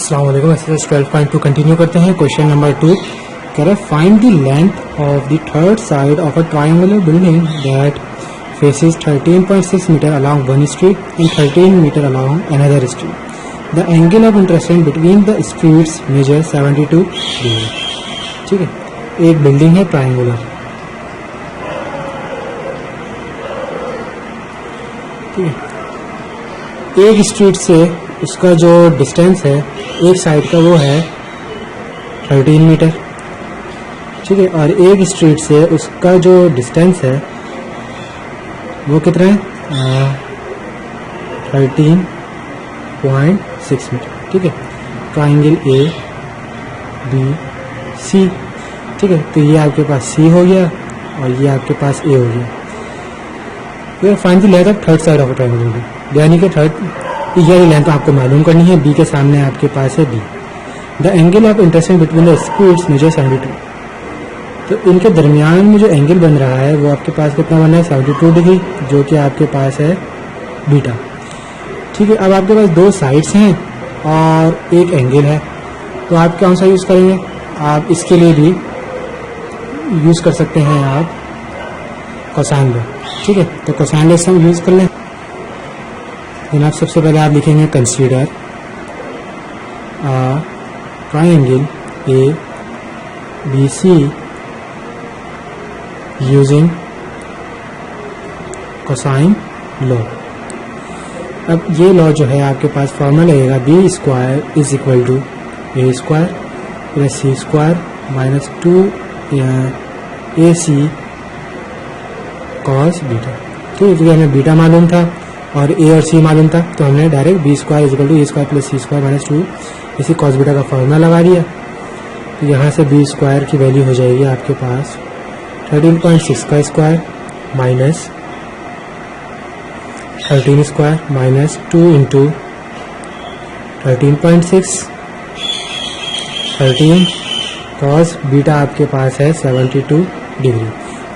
अस्सलाम वालेकुम। Exercise 12.2 continue करते हैं। क्वेश्चन नंबर 2 कह रहा है find the length of the third side of a triangular building that faces 13.6 meter along one street and 13 meter along another street. The angle of intersection between the streets measures 72 degree. ठीक है, एक building है triangular, ठीक है। एक street से उसका जो डिस्टेंस है एक साइड का वो है 13 मीटर, ठीक है, और एक स्ट्रीट से उसका जो डिस्टेंस है वो कितना है 13.6 मीटर, ठीक है। ट्राइंगल ए बी सी, ठीक है, तो ये आपके पास सी हो गया और ये आपके पास ए हो गया। तो find the length of third side of triangle, यानी कि थर्ड ये लेंथ आपको मालूम करनी है। बी के सामने आपके पास है B. The angle of intersection between the squares measure 72, तो इनके दरमियान में जो एंगल बन रहा है वो आपके पास कितना बना है 72 डिग्री, जो कि आपके पास है बीटा, ठीक है। अब आपके पास दो साइड्स हैं और एक एंगल है, तो आप कौन सा यूज़ करेंगे? आप इसके लिए भी यूज़ कर सकते हैं आप कोसाइन लॉ, ठीक है। तो कोसाइन लॉ से हम यूज़ कर लें। जनाब सबसे पहले आप लिखेंगे consider triangle A B C using cosine law. अब ये लॉ जो है आपके पास फॉर्मूला लगेगा B square is equal to A square plus C square minus 2 A C cos beta, ठीक है। क्योंकि हमें बीटा मालूम था और ए और सी मालूम था, तो हमने direct B square is equal to A square plus C square minus 2 इसी कॉस बीटा का फॉर्मूला लगा दिया। तो यहाँ से बी स्क्वायर की वैल्यू हो जाएगी आपके पास 13.6 का square minus 13 square minus 2 into 13.6 13 cos beta आपके पास है 72 डिग्री।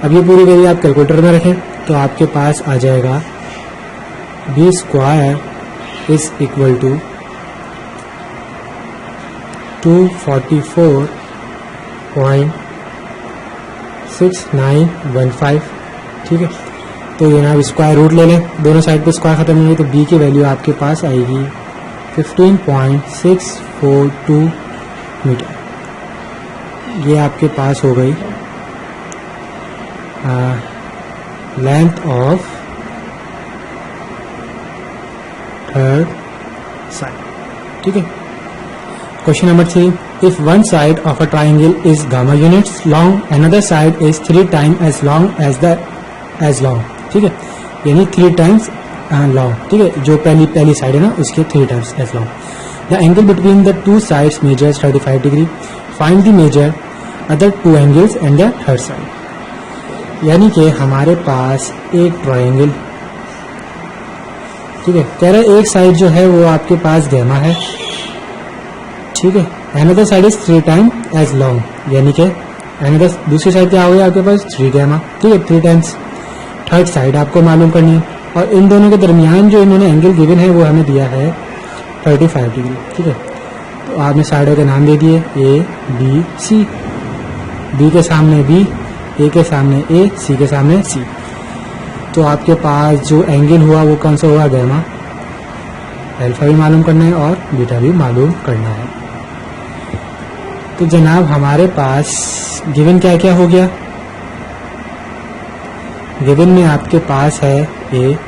अब ये पूरी वैल्यू आप कैलकुलेटर में रखें तो आपके पास आ जाएगा B square is equal to 244.6915, ठीक है। तो ये ना स्क्वायर रूट ले लें, दोनों साइड पे स्क्वायर खत्म होंगे, तो बी की वैल्यू आपके पास आएगी 15.642 मीटर। ये आपके पास हो गई लेंथ ऑफ थर्ड साइड, ठीक है। Question number 3 if one side of a triangle is gamma units long another side is 3 time as long as long, ठीक है, यानी 3 टाइम्स लॉन्ग, ठीक है। जो पहली साइड है ना उसके 3 times as long. The angle between the two sides measures 35 degree, find the measure other 2 angles and the third side. यानी कि हमारे पास एक ट्राइंगल, ठीक है, कह रहा है एक साइड जो है वो आपके पास गैमा है, ठीक है। Another side is 3 time as long, यानी कि अनदर दूसरी साइड क्या हो गया आपके पास 3 गैमा, ठीक है, 3 टाइम्स। थर्ड साइड आपको मालूम करनी है और इन दोनों के दरमियान जो इन्होंने एंगल गिवन है वो हमें दिया है 35 डिग्री, ठीक है। तो आपने साइडों के नाम दे दिए ए बी सी, बी के सामने बी, ए के सामने ए, सी के सामने सी। तो आपके पास जो एंगल हुआ वो कौन सा हुआ गैमा, अल्फा भी मालूम करना है और बीटा भी मालूम करना है। तो जनाब हमारे पास गिवन क्या क्या हो गया? गिवन में आपके पास है ए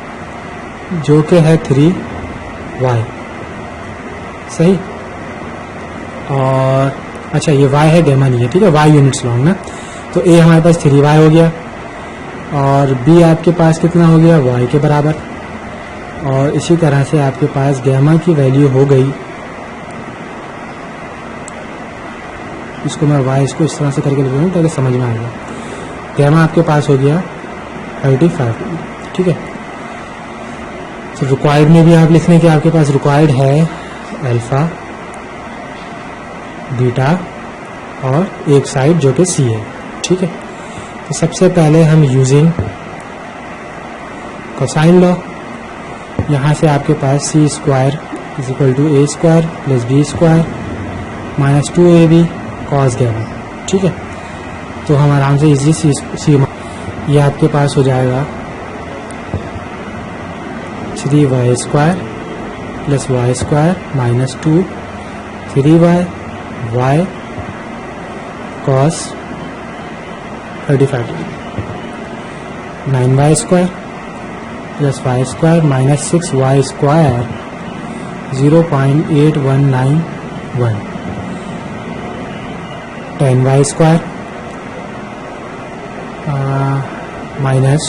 जो कि है 3y, सही, और अच्छा ये y है गैमा नहीं है, ठीक है, y यूनिट्स लॉन्ग ना। तो ए हमारे पास 3y हो गया और b आपके पास कितना हो गया y के बराबर, और इसी तरह से आपके पास गैमा की वैल्यू हो गई, इसको मैं y इसको इस तरह से करके लिख रहा हूँ ताकि समझ में आएगा। गैमा आपके पास हो गया 35, ठीक है। तो रिक्वायर्ड में भी आप लिख लें कि आपके पास रिक्वायर्ड है अल्फा बीटा और एक साइड जो कि सी है, ठीक है। तो सबसे पहले हम यूजिंग कोसाइन लॉ, यहाँ से आपके पास C square is equal to A square plus B square minus 2ab cos gamma. ठीक है, तो हम आराम से इजी सी ये आपके पास हो जाएगा 3y square plus y square minus 2 3y y cos 35 9y square plus y square minus 6y square 0.8191 10y square minus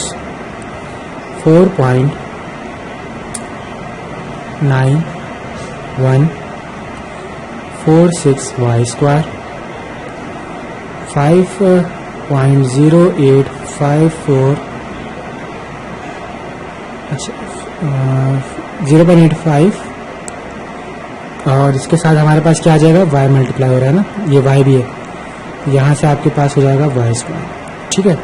4.9146y square 5.0854 अच्छा 0.85 और इसके साथ हमारे पास क्या आ जाएगा y मल्टीप्लाई हो रहा है ना, ये y भी है, यहाँ से आपके पास हो जाएगा y स्क्वायर। ठीक है,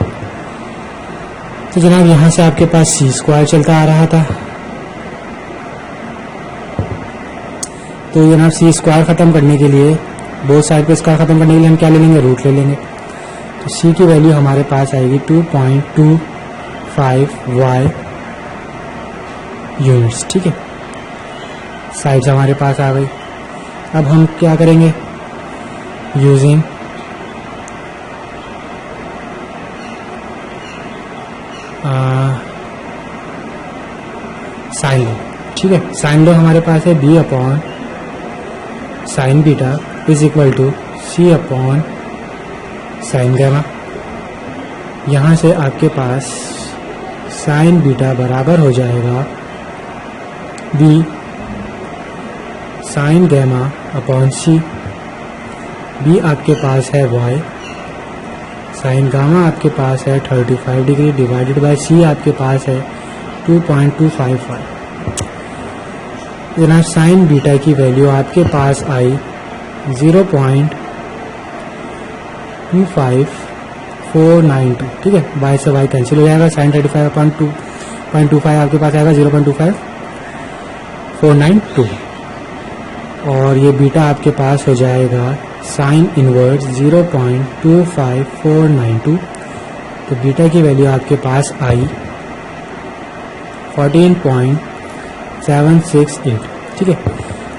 तो जनाब यहाँ से आपके पास c स्क्वायर चलता आ रहा था, तो जनाब c स्क्वायर ख़त्म करने के लिए बोथ साइड पे स्क्वायर ख़त्म करने के लिए हम क्या ले लेंगे, रूट ले लेंगे। तो c की वैल्यू हमारे पास आएगी 2.25y यूनिट्स। ठीक है, साइड्स हमारे पास आ गई। अब हम क्या करेंगे, यूजिंग साइन लो। ठीक है, साइन लो हमारे पास है b upon sine beta is equal to c upon sine gamma. यहाँ से आपके पास साइन बीटा बराबर हो जाएगा b sine gamma upon c। b आपके पास है y, साइन गामा आपके पास है 35 डिग्री डिवाइडेड बाय c आपके पास है 2.255। जनाब साइन बीटा की वैल्यू आपके पास आई 0.25492। ठीक है, बाय से y कैंसिल हो जाएगा, साइन 35 अपॉन 2.25 आपके पास आएगा 0.25492 और ये बीटा आपके पास हो जाएगा साइन इनवर्स 0.25492। तो बीटा की वैल्यू आपके पास आई 14.768। ठीक है,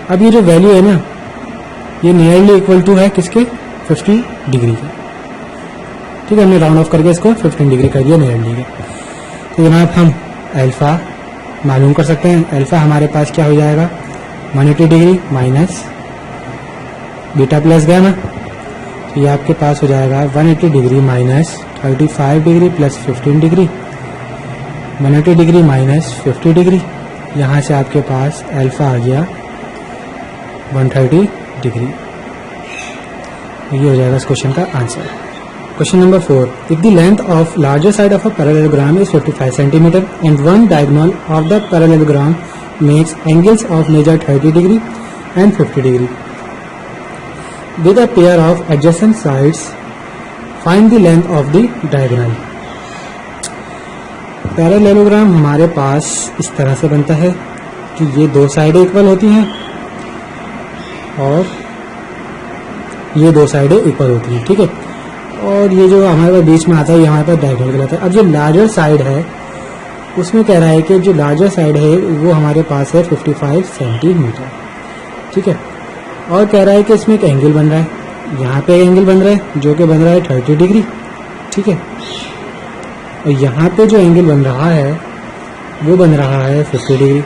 अब ये जो वैल्यू है ना, ये नियरली इक्वल टू है किसके, 50 डिग्री के। ठीक है, हमने राउंड ऑफ करके इसको 15 डिग्री कर दिया नियरली के। तो जनाब हम अल्फा मालूम कर सकते हैं, अल्फा हमारे पास क्या हो जाएगा 180 degree minus beta plus gamma. तो ये आपके पास हो जाएगा 180 degree minus 35 degree plus 15 degree 180 degree minus 50 degree. यहाँ से आपके पास अल्फा आ गया 130 डिग्री। ये हो जाएगा इस क्वेश्चन का answer. Question number 4, if the length of larger side of a parallelogram is 55 centimetre and one diagonal of the parallelogram makes angles of measure 30 degree and 50 degree with a pair of adjacent sides, find the length of the diagonal। Parallelogram हमारे पास इस तरह से बनता है कि ये दो साइडें इक्वल होती हैं और ये दो साइडें इक्वल होती हैं। ठीक है, और ये जो हमारे पास बीच में आता है ये हमारे पास डायगोनल कहलाता है। अब जो लार्जर साइड है उसमें कह रहा है कि जो लार्जर साइड है वो हमारे पास है 55 सेंटीमीटर। ठीक है, और कह रहा है कि इसमें एक एंगल बन रहा है, यहाँ पे एक एंगल बन रहा है जो कि बन रहा है 30 डिग्री। ठीक है, और यहाँ पे जो एंगल बन रहा है वो बन रहा है 50 डिग्री।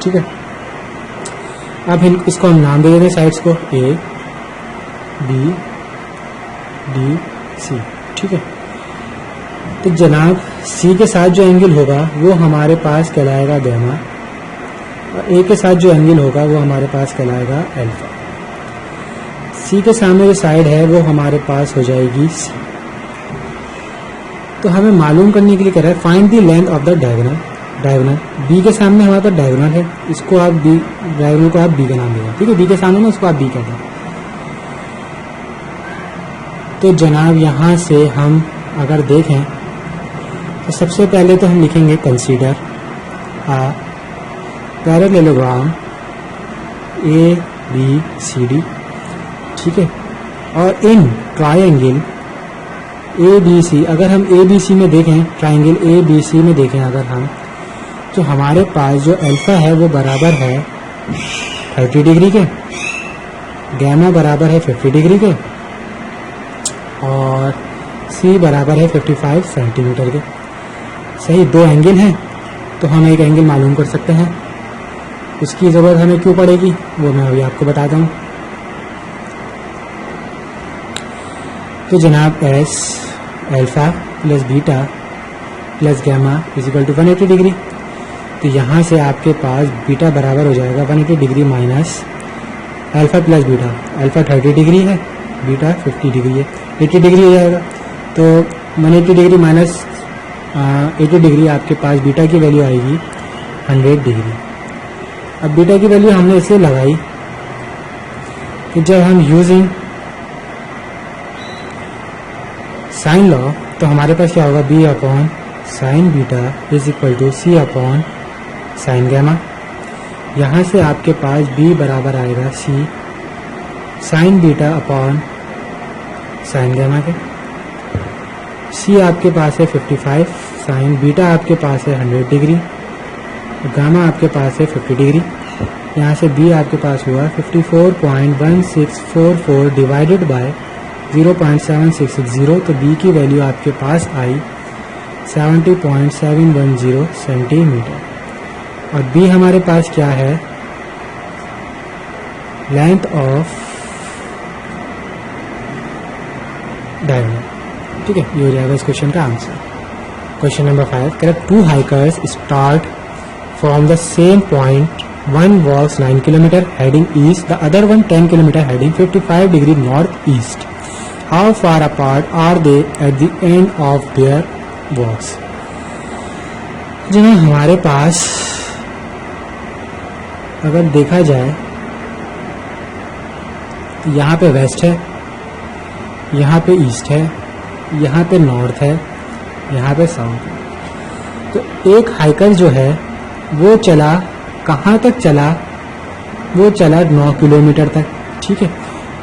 ठीक है, अब इसको हम नाम दे देते हैं साइड्स को A B D C। ठीक है, तो जनाब C के साथ जो एंगल होगा वो हमारे पास कहलाएगा गैमा और A के साथ जो एंगल होगा वो हमारे पास कहलाएगा अल्फा। C के सामने जो साइड है वो हमारे पास हो जाएगी C। तो हमें मालूम करने के लिए कह रहा है find the length of the diagonal. Diagonal B के सामने हमारे पास डायगोनल है, इसको आप B, डायगोनल को आप B का नाम देंगे। ठीक है, B के सामने ना उसको आप B कहते हैं। तो जनाब यहाँ से हम अगर देखें तो सबसे पहले तो हम लिखेंगे कंसीडर अ पैरेललोग्राम ABCD, ठीक है। और इन ट्रायंगल ABC, अगर हम ABC में देखें, ट्रायंगल ABC में देखें अगर हम, तो हमारे पास जो अल्फा है वो बराबर है 30 डिग्री के, गैमा बराबर है 50 डिग्री के, और C बराबर है 55 सेंटीमीटर के। सही, दो एंगल हैं तो हम एक एंगल मालूम कर सकते हैं। उसकी ज़रूरत हमें क्यों पड़ेगी वो मैं अभी आपको बताता हूँ। तो जनाब S alpha plus beta plus gamma is equal to 180 degree. तो यहाँ से आपके पास बीटा बराबर हो जाएगा 180 degree minus alpha plus beta. Alpha 30 degree है, बीटा 50 डिग्री है, 80 डिग्री हो जाएगा। तो 180 डिग्री माइनस 80 डिग्री आपके पास बीटा की वैल्यू आएगी 100 डिग्री। अब बीटा की वैल्यू हमने इसलिए लगाई कि जब हम यूजिंग साइन लॉ, तो हमारे पास क्या होगा, B upon sine beta is equal to C upon sine gamma. यहाँ से आपके पास B बराबर आएगा C sine beta upon sine gamma के। C आपके पास है 55, साइन बीटा आपके पास है 100 डिग्री, गामा आपके पास है 50 डिग्री। यहाँ से B आपके पास हुआ 54.1644 डिवाइडेड बाय 0.7660। तो B की वैल्यू आपके पास आई 70.710 सेंटीमीटर। और B हमारे पास क्या है, लेंथ ऑफ डायगोनल, ठीक है। ये हो जाएगा इस क्वेश्चन का answer. Question number 5, correct 2 hikers start from the same point, one walks 9 km heading east, the other one 10 km heading 55 degree northeast. How far apart are they at the end of their walks? जो हमारे पास अगर देखा जाए तो यहाँ पे waste है, यहाँ पे ईस्ट है, यहाँ पे नॉर्थ है, यहाँ पे साउथ है। तो एक हाइकर जो है वो चला, कहाँ तक चला, वो चला 9 किलोमीटर तक, ठीक है।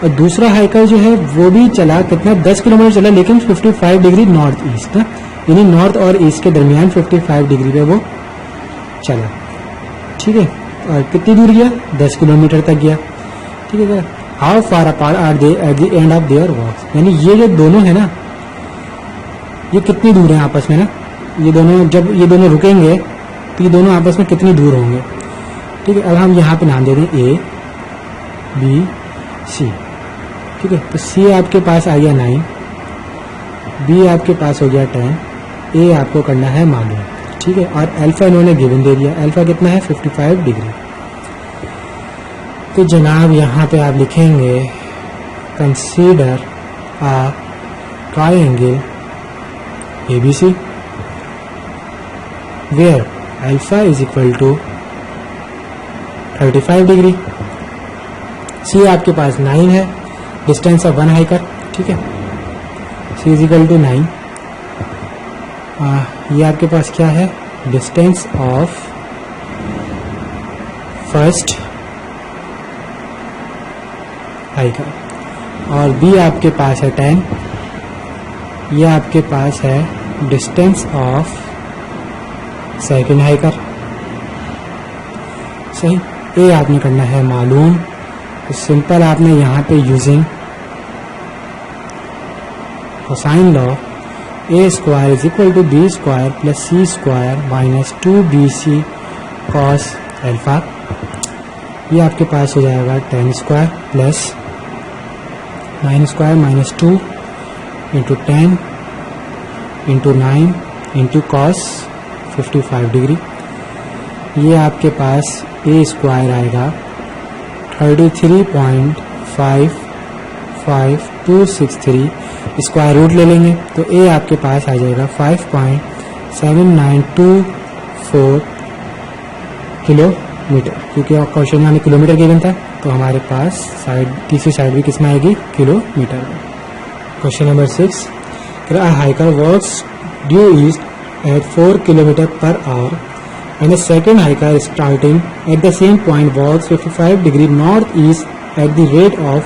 और दूसरा हाइकर जो है वो भी चला कितना, 10 किलोमीटर चला, लेकिन 55 डिग्री नॉर्थ ईस्ट ना, यानी नॉर्थ और ईस्ट के दरमियान 55 डिग्री पे वो चला, ठीक है। और कितनी दूर गया, 10 किलोमीटर तक गया, ठीक है। How far apart are they at the end of their walks, यानी ये जो दोनों है ना, ये कितनी दूर है आपस में ना, ये दोनों जब ये दोनों रुकेंगे तो ये दोनों आपस में कितनी दूर होंगे, ठीक है। अब हम यहाँ पे नाम दे दें A B C, ठीक है। तो C आपके पास आ गया 9, B आपके पास हो गया 10, A आपको करना है मालूम, ठीक है। और अल्फा इन्होंने गिवन दे दिया, अल्फा कितना है 55 डिग्री। तो जनाब यहाँ पे आप लिखेंगे consider a triangle ABC where alpha is equal to 35 degree, C आपके पास 9 है, डिस्टेंस ऑफ वन हाइकर, ठीक है। C is equal to 9। ये आपके पास क्या है, डिस्टेंस ऑफ फर्स्ट हाइकर। और B आपके पास है 10, ये आपके पास है डिस्टेंस ऑफ सेकंड हाइकर, सही। ए आपने करना है मालूम, तो सिंपल आपने यहाँ पे using cosine law A square is equal to B square plus C square minus 2bc cos alpha, ये आपके पास हो जाएगा 10 square plus 9 square minus 2 into 10 into 9 into cos 55 degree. ये आपके पास ए स्क्वायर आएगा 33.55263, स्क्वायर रूट ले लेंगे तो ए आपके पास आ जाएगा 5.7924 किलोमीटर, क्योंकि क्वेश्चन में हमें किलोमीटर गिवन था, तो हमारे पास साइड तीसरी साइड भी किसमें आएगी, kilometre. Question number 6, hiker works due east at 4 km per hour and a second hiker starting at the same point walks 55 degree northeast at the rate of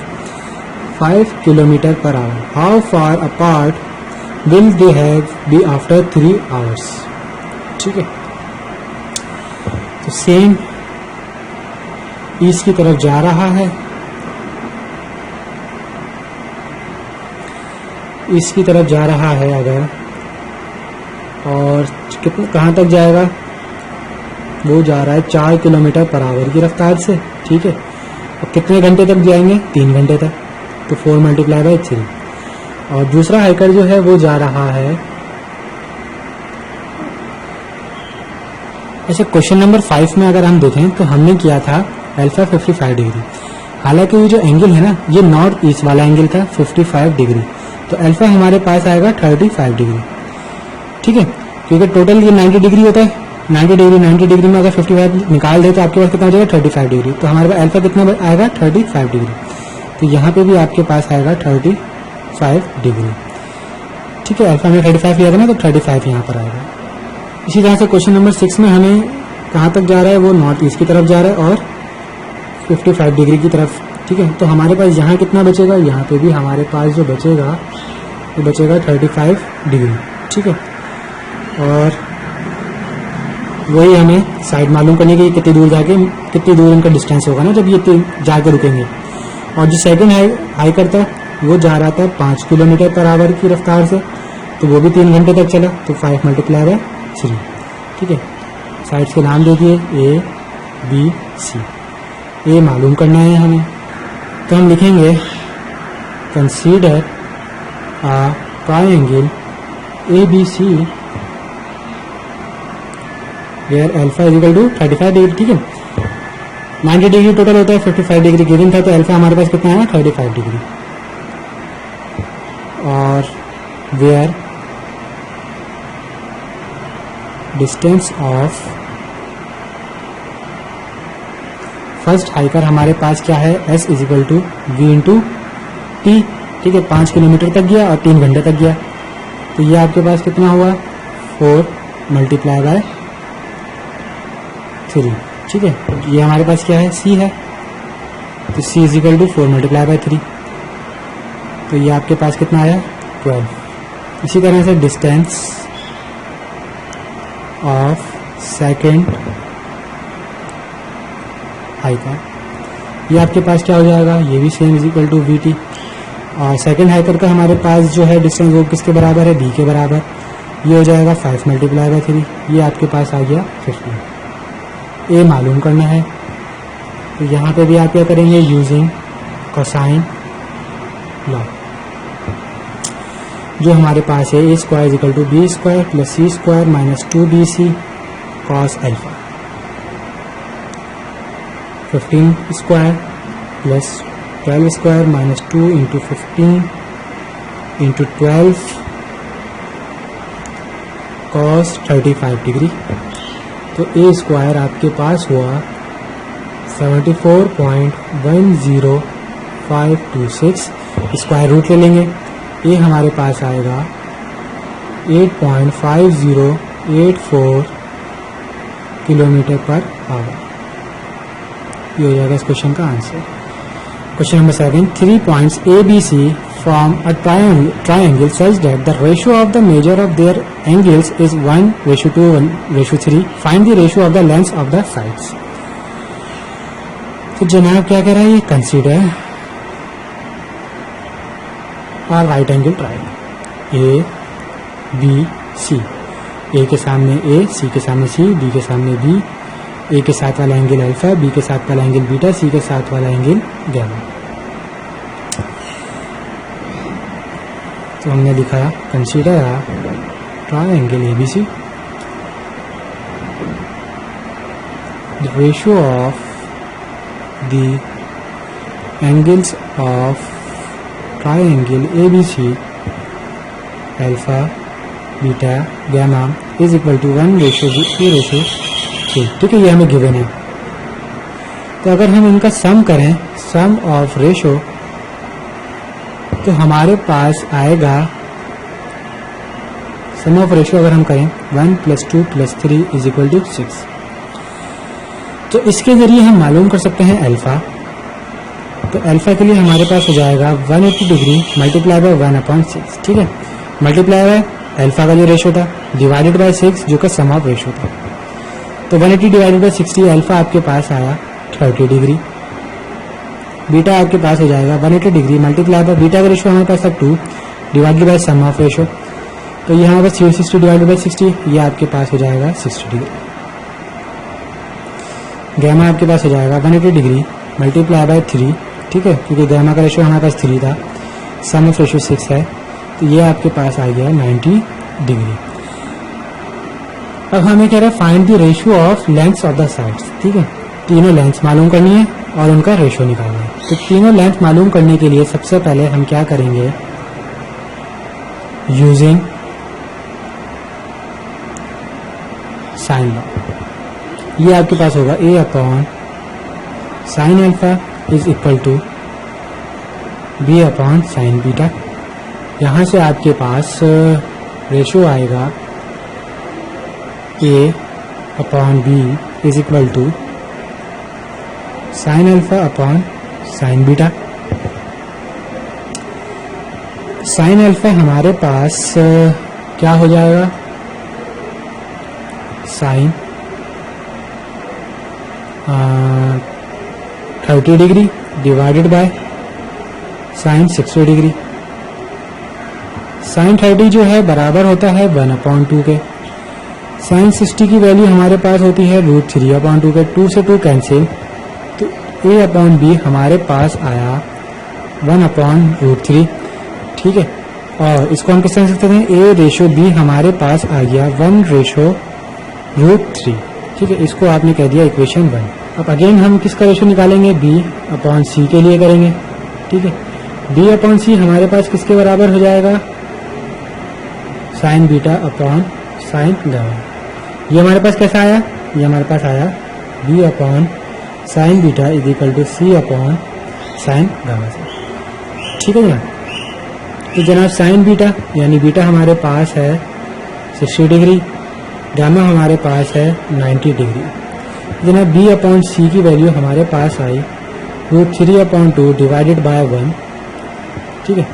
5 km per hour. How far apart will they have be after 3 hours? ठीक है, तो same east की तरफ जा रहा है, east की तरफ जा रहा है अगर, और कितना कहाँ तक जाएगा, वो जा रहा है 4 किलोमीटर पर आवर की रफ्तार से, ठीक है। और कितने घंटे तक जाएंगे, 3 घंटे तक, तो 4 मल्टीप्लाई बाई 3। और दूसरा हाइकर जो है वो जा रहा है, ऐसे क्वेश्चन नंबर 5 में अगर हम देखें तो हमने किया था अल्फा 55 डिग्री, हालांकि ये जो एंगल है ना ये नॉर्थ ईस्ट वाला एंगल था 55 डिग्री, तो अल्फा हमारे पास आएगा 35 डिग्री, ठीक है, क्योंकि टोटल ये 90 डिग्री होता है, 90 डिग्री में अगर 55 निकाल दे तो आपके पास कितना हो जाएगा 35 डिग्री, तो हमारे पास अल्फा कितना आएगा 35 डिग्री, तो यहाँ पे भी आपके पास आएगा 35 डिग्री, ठीक है। अल्फा में 35 लिया था ना, तो 35 यहाँ पर आएगा। इसी तरह से क्वेश्चन नंबर 6 में हमें कहाँ तक जा रहा है, वो नॉर्थ ईस्ट की तरफ जा रहा है और 55 डिग्री की तरफ, ठीक है। तो हमारे पास यहाँ कितना बचेगा, यहाँ पे भी हमारे पास जो बचेगा वो बचेगा 35 डिग्री, ठीक है। और वही हमें साइड मालूम करने की कितनी दूर जाके कितनी दूर इनका डिस्टेंस होगा ना जब ये जाके रुकेंगे। और जो सेकंड हाइकर था वो जा रहा था 5 किलोमीटर पर आवर की रफ्तार से, तो वो भी 3 घंटे तक चला, तो 5 मल्टीप्लाई बाय 3, ठीक है। साइड्स के नाम दे दिए ए बी सी, ए मालूम करना है हमें, तो हम लिखेंगे consider a triangle A B C where alpha is equal to 35 degree, ठीक है। 90 डिग्री टोटल होता है, 55 डिग्री गिवन था, तो अल्फा हमारे पास कितना है 35 डिग्री। और where distance of first hiker हमारे पास क्या है, S is equal to V into T, ठीक है। 5 किलोमीटर तक गया और 3 घंटे तक गया, तो ये आपके पास कितना हुआ 4 मल्टीप्लाई बाय 3, ठीक है। ये हमारे पास क्या है सी है, तो C is equal to 4 multiply by 3, तो ये आपके पास कितना आया 12। इसी तरह से डिस्टेंस ऑफ सेकेंड हाइकर, ये आपके पास क्या हो जाएगा, ये भी same is equal to V T. और सेकेंड हाइकर का हमारे पास जो है डिस्टेंस वो किसके बराबर है, बी के बराबर, ये हो जाएगा 5 मल्टीप्लाई बाय 3, ये आपके पास आ गया 15। ए मालूम करना है, तो यहाँ पे भी आप क्या करेंगे, यूजिंग कोसाइन लॉ, जो हमारे पास है A square is equal to B square plus C square minus 2bc cos alpha, 15 square plus 12 square minus 2 into 15 into 12 cos 35 degree, तो ए स्क्वायर आपके पास हुआ 74.10526, स्क्वायर रूट ले लेंगे, ए हमारे पास आएगा 8.5084 किलोमीटर पर आवर, ये हो जाएगा इस क्वेश्चन का answer. Question number 7, 3 points A, B, C form a triangle such that the ratio of the measure of their angles is 1:2, 1:3. Find the ratio of the lengths of the sides. तो जनाब क्या कह रहा है, ये consider और right angle triangle A B C, A के सामने ए, सी के सामने सी, बी के सामने बी, ए के साथ वाला एंगल अल्फा, बी के साथ वाला एंगल बीटा, सी के साथ वाला एंगल गैमा। तो हमने लिखा consider a triangle A B C, the ratio of the angles of triangle ABC alpha beta gamma is equal to 1:2:3, ठीक है, ये हमें गिवन है। तो अगर हम इनका सम करें, सम ऑफ रेशो, तो हमारे पास आएगा सम ऑफ रेशियो अगर हम करें 1 + 2 + 3 = 6, तो इसके ज़रिए हम मालूम कर सकते हैं अल्फ़ा। तो अल्फ़ा के लिए हमारे पास हो जाएगा 180 डिग्री मल्टीप्लाई बाय 1/6, ठीक है, मल्टीप्लाई बाय अल्फ़ा का जो रेशियो था डिवाइडेड बाय 6 जो का सम ऑफ रेशियो था। तो 180 डिवाइडेड बाय 60 अल्फ़ा आपके पास आया 30 डिग्री। बीटा आपके पास हो जाएगा 180 डिग्री मल्टीप्लाई बाय बीटा का रेशियो हमारे पास था 2 divided by sum of ratio. तो ये हमारे पास 360 डिवाइडेड बाय 60, ये आपके पास हो जाएगा 60 डिग्री। गैमा आपके पास हो जाएगा 180 डिग्री मल्टीप्लाई बाय 3, ठीक है, क्योंकि गैमा का रेशियो हमारे पास 3 था, सम ऑफ रेशियो 6 है, तो ये आपके पास आ गया 90 डिग्री। अब हमें कह रहा है find the ratio of lengths of the sides, ठीक है, तीनों लेंथ्स मालूम करनी है और उनका रेशियो निकालना है। तो तीनों लेंथ मालूम करने के लिए सबसे पहले हम क्या करेंगे, यूजिंग साइन लॉ, ये आपके पास होगा A/sin अल्फा = B/sin बीटा। यहाँ से आपके पास रेशियो आएगा A/B = sin अल्फा/sin बीटा। sin अल्फा हमारे पास क्या हो जाएगा, sin 30 degree divided by sin 60 degree. sin 30 जो है बराबर होता है 1/2 के। sin 60 की वैल्यू हमारे पास होती है √3/2 के। 2 से 2 कैंसिल, तो A/B हमारे पास आया 1/√3, ठीक है। और इसको हम किस तरह से लिख सकते हैं, A/B हमारे पास आ गया 1/√3, ठीक है। इसको आपने कह दिया इक्वेशन 1। अब अगेन हम किसका रेशियो निकालेंगे, B/C के लिए करेंगे, ठीक है। B/C हमारे पास किसके बराबर हो जाएगा, sin β/sin गामा। ये हमारे पास कैसा आया, ये हमारे पास आया B/sin β = C/sin गामा से, ठीक है ना। तो जनाब sin बीटा यानी बीटा हमारे पास है 60 डिग्री, गामा हमारे पास है 90 डिग्री। जनाब B/C की वैल्यू हमारे पास आई √3/2 डिवाइडेड बाय 1, ठीक है।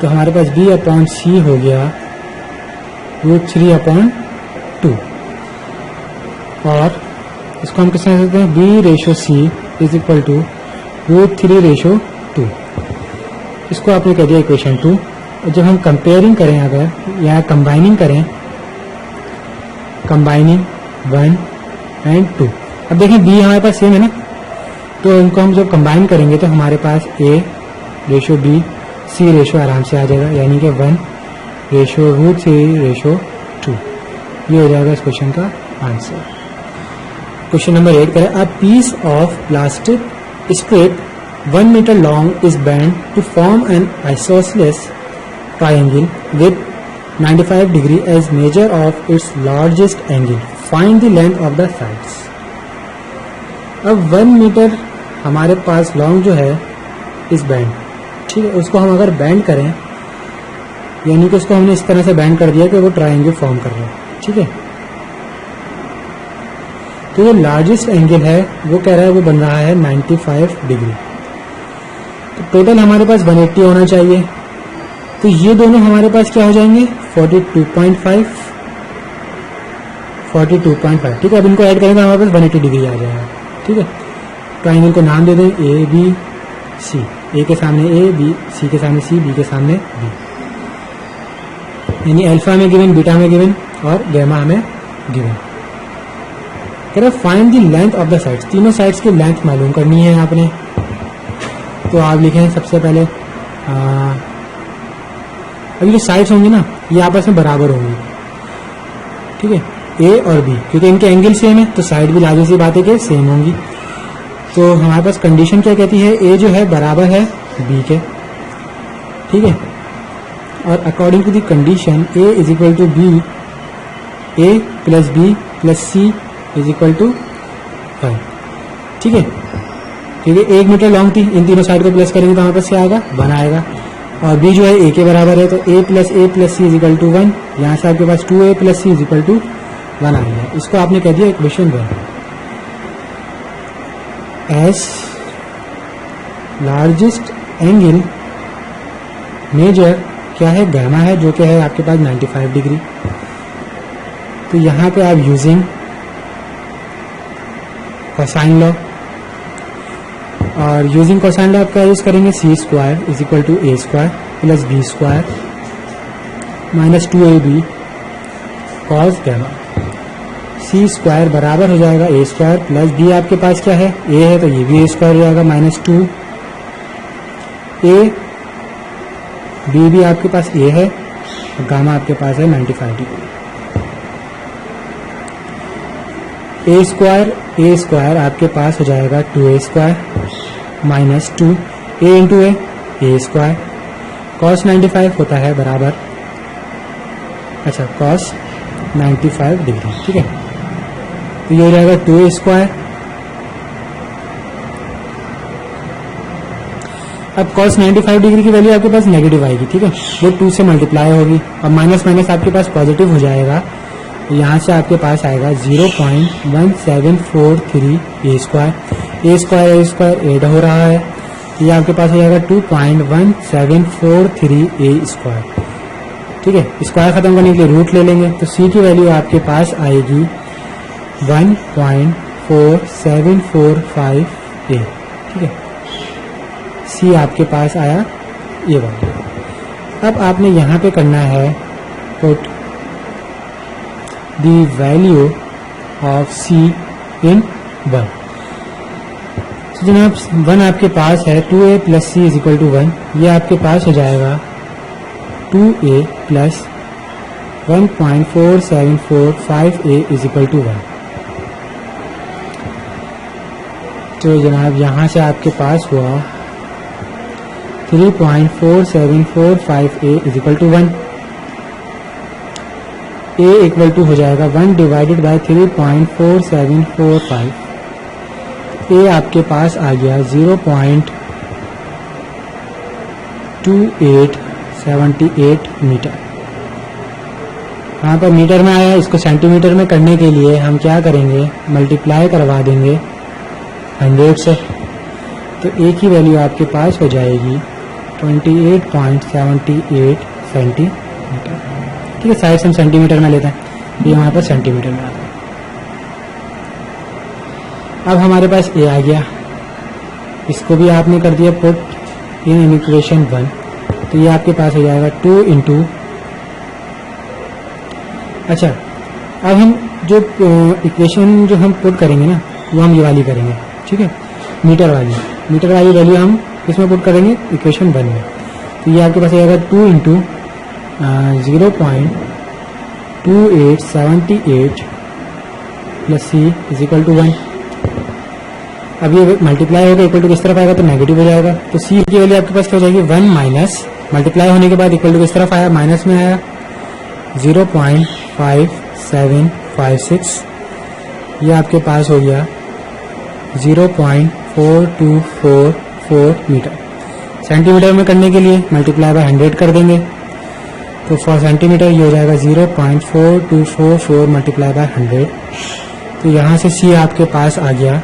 तो हमारे पास B/C हो गया √3/2, और इसको हम किस तरह से कहते हैं, B/C = √3/2। इसको आपने कह दिया इक्वेशन 2। और जब हम कंपेयरिंग करें अगर या कंबाइनिंग करें, कंबाइनिंग 1 और 2, अब देखें B हमारे पास सेम है ना, तो इनको हम जब कंबाइन करेंगे तो हमारे पास A/B C रेशियो आराम से आ जाएगा, यानी कि 1/√3/2। ये हो जाएगा इस क्वेश्चन का आंसर। क्वेश्चन नंबर 8 करें, a piece of plastic strip 1 metre long is bend to form an isosceles triangle with 95 degree as measure of its largest angle, find the length of the sides. अब 1 metre हमारे पास long जो है इस band, ठीक है, उसको हम अगर बैंड करें, यानी कि उसको हमने इस तरह से बैंड कर दिया कि वो ट्राइंगल फॉर्म कर रहा है, ठीक है। तो ये लार्जेस्ट एंगल है, वो कह रहा है वो बन रहा है 95 डिग्री। तो टोटल हमारे पास 180 होना चाहिए। तो ये दोनों हमारे पास क्या हो जाएंगे, 42.5, ठीक है। अब इनको ऐड करेंगे हमारे पास 180 डिग्री आ जाएगा, ठीक है। ट्राइंगल को नाम दे दें ABC, A के सामने A, B, C के सामने C, B के सामने B, यानी अल्फा में गिवन, बीटा में गिवन और गैमा में गिवन। कह रहा find the length of the sides, तीनों साइड्स की लेंथ मालूम करनी है आपने। तो आप लिखें सबसे पहले, अभी जो साइड्स होंगी ना ये आपस में बराबर होंगी, ठीक है, A और B, क्योंकि इनके एंगल सेम है तो साइड भी लाजिम सी बात है कि सेम होंगी। तो हमारे पास कंडीशन क्या कहती है, A जो है बराबर है B के, ठीक है। और according to the condition A = B, A + B + C = 5, ठीक है। क्योंकि 1 मीटर लॉन्ग थी, इन तीनों साइड को प्लस करेंगे तो हमारे पास क्या आएगा, 1 आएगा। और b जो है a के बराबर है, तो a plus C is equal to 1। यहाँ से आपके पास 2a plus C is equal to 1 आ गया। इसको आपने कह दिया equation 1। As largest angle measure क्या है, गामा है, जो कि है आपके पास 95 डिग्री। तो यहाँ पे आप यूजिंग कोसाइन लॉ, और यूजिंग कोसाइन लॉ आप क्या यूज करेंगे, C square is equal to A square plus B square minus 2ab cos gamma. C square बराबर हो जाएगा ए स्क्वायर प्लस बी आपके पास क्या है, ए है, तो ये भी ए स्क्वायर हो जाएगा माइनस 2 ए, बी भी आपके पास ए है, और गामा आपके पास है 95 डिग्री। ए स्क्वायर आपके पास हो जाएगा 2a square minus 2 a into A square cos 95 होता है बराबर, अच्छा कॉस 95 डिग्री, ठीक है। तो ये हो जाएगा 2a स्क्वायर। अब cos 95 डिग्री की वैल्यू आपके पास नेगेटिव आएगी, ठीक है, वो 2 से मल्टीप्लाई होगी, और माइनस माइनस आपके पास पॉजिटिव हो जाएगा। तो यहाँ से आपके पास आएगा 0.1743 ए स्क्वायर ऐड हो रहा है, तो ये आपके पास हो जाएगा 2.1743 ए स्क्वायर, ठीक है। स्क्वायर खत्म करने के लिए रूट ले लेंगे, तो सी की वैल्यू आपके पास आएगी 1.4745 ए, ठीक है। सी आपके पास आया ये वाला। अब आपने यहाँ पे करना है put the value of C in 1। तो जनाब 1 आपके पास है, 2a plus C is equal to 1, ये आपके पास हो जाएगा 2a plus 1.4745a is equal to 1। तो जनाब यहाँ से आपके पास हुआ 3.4745a is equal to 1। a equal to हो जाएगा 1 डिवाइडेड बाय 3.4745। a आपके पास आ गया 0.2878 मीटर। यहाँ पर मीटर में आया, इसको सेंटीमीटर में करने के लिए हम क्या करेंगे, मल्टीप्लाई करवा देंगे 100 से, तो a की वैल्यू आपके पास हो जाएगी 28.78 सेंटीमीटर, ठीक है। साइड से हम सेंटीमीटर में लेते हैं, ये वहाँ पर सेंटीमीटर में आता है। अब हमारे पास a आ गया, इसको भी आपने कर दिया पुट इन इक्वेशन 1, तो ये आपके पास हो जाएगा 2 इंटू, अच्छा अब हम जो इक्वेशन जो हम पुट करेंगे ना, वो हम ये वाली करेंगे, ठीक है, मीटर वाली वैल्यू हम इसमें पुट करेंगे इक्वेशन 1 में। तो ये आपके पास आ जाएगा 2 into 0.2878 plus C is equal to 1। अब ये मल्टीप्लाई होगा, इक्वल टू किस तरफ आएगा, तो नेगेटिव हो जाएगा, तो सी की वैल्यू आपके पास क्या हो जाएगी 1 माइनस, मल्टीप्लाई होने के बाद इक्वल टू किस तरफ आया, माइनस में आया 0.5756, ये आपके पास हो गया 0.4244 मीटर। सेंटीमीटर में करने के लिए मल्टीप्लाई बाय 100 कर देंगे, तो फॉर सेंटीमीटर ये हो जाएगा 0.4244 मल्टीप्लाई बाय 100। तो यहाँ से सी आपके पास आ गया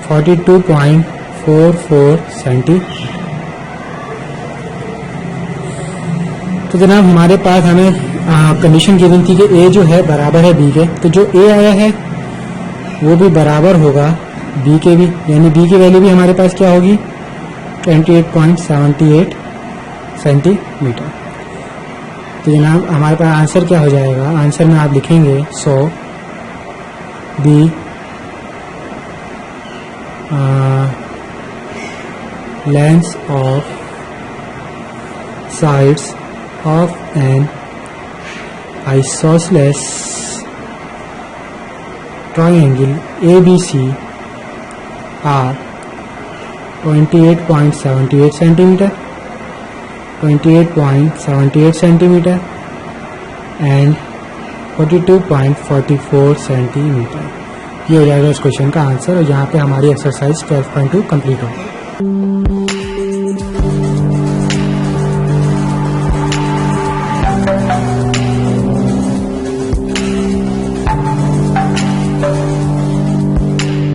42.44 सेंटीमीटर। तो जनाब हमारे पास हमें कंडीशन गिवन थी कि ए जो है बराबर है बी के, तो जो ए आया है वो भी बराबर होगा बी के भी, यानी बी की वैल्यू भी हमारे पास क्या होगी 28.78 सेंटीमीटर। तो जनाब हमारे पास आंसर क्या हो जाएगा, आंसर में आप लिखेंगे 100 be length of sides of an isosceles triangle ABC are 28.78 centimeter, 28.78 centimeter and 42.44 centimetre. ये हो जाएगा इस क्वेश्चन का आंसर, और यहाँ पे हमारी एक्सरसाइज 12.2 कंप्लीट होगी।